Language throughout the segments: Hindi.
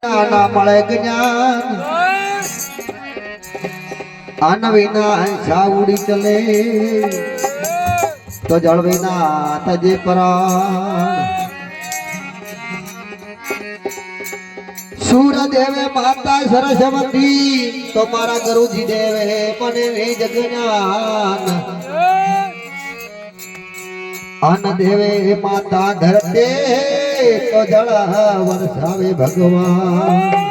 ના મળે જ્ઞાન આન વિના છાવડી ચલે તો જળ વિના તજે પ્રાણ સૂર દેવે માતા સરસ્વતી તો મારા ગુરુજી દેવે મને વેદ જ્ઞાન અન દેવે માતા ધરતે તો જળ વરસાવે ભગવાન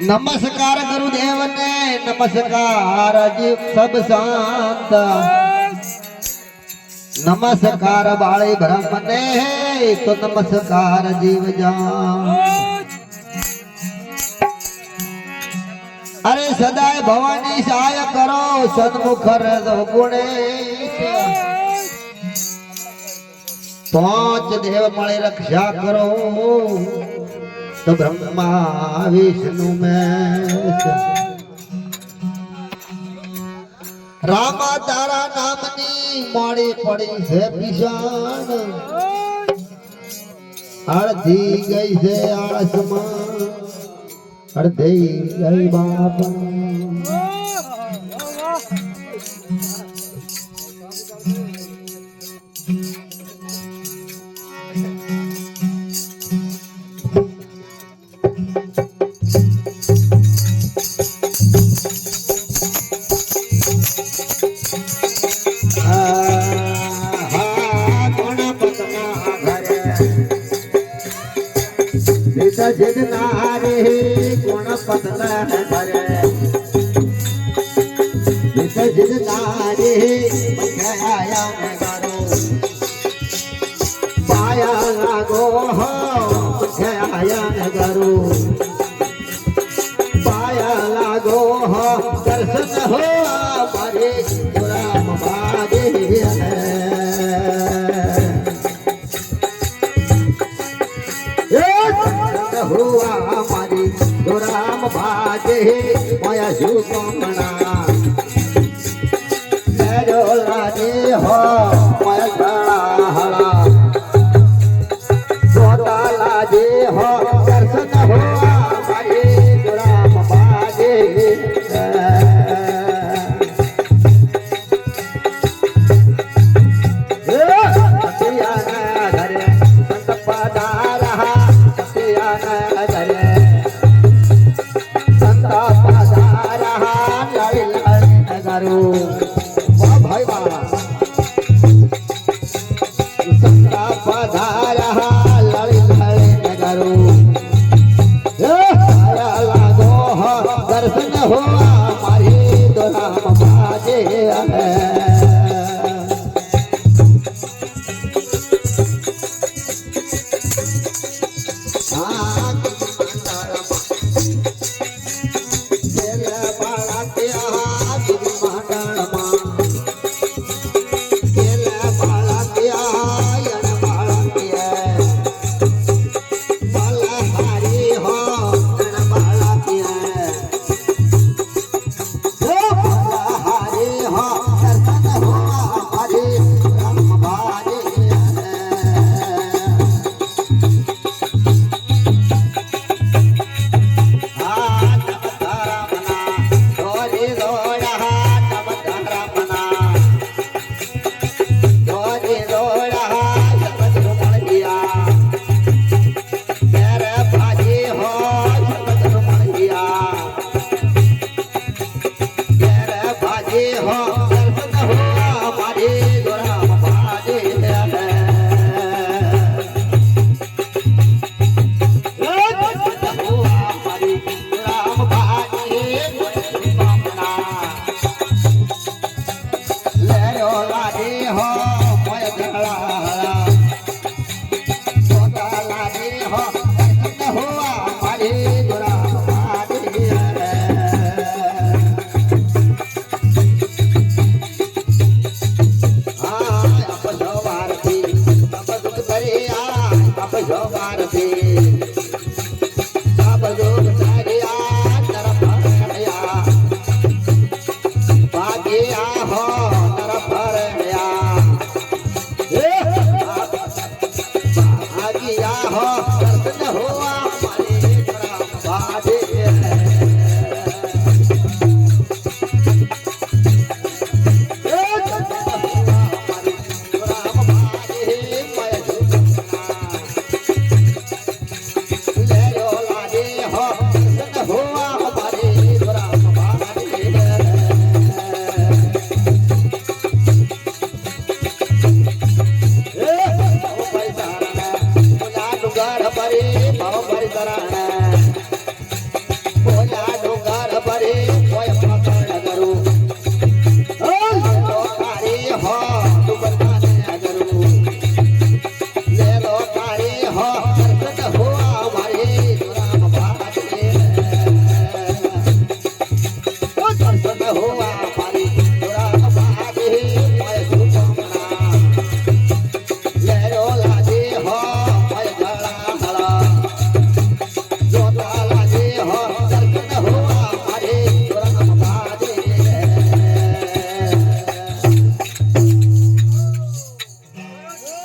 नमस्कार गुरुदेव ने नमस्कार जी सब शांत नमस्कार बाले ब्रह्म ने तो नमस्कार जीव जान अरे सदाय भवानी सहाय करो सन्मुख गुणे पांच देव मळे रक्षा करो तो ब्रह्मा विष्णु महेश रामा तारा नामनी मोड़ी पड़ी है पिशान अर्धी गई से आसमान अर्धी गई बाबा जगनारे गुण पतला भरे जगनारे आया नगारो पाया लागो हो आया नगारो पाया लागो हो दर्शन हो मारे राम बागे हुआ हमारी तो राम भाजे माया शुकमना मेरो लागे हो माया गड़ा हला सोता लागे हो दर्शन हुआ हमारी तो राम भाजे भाई बाबा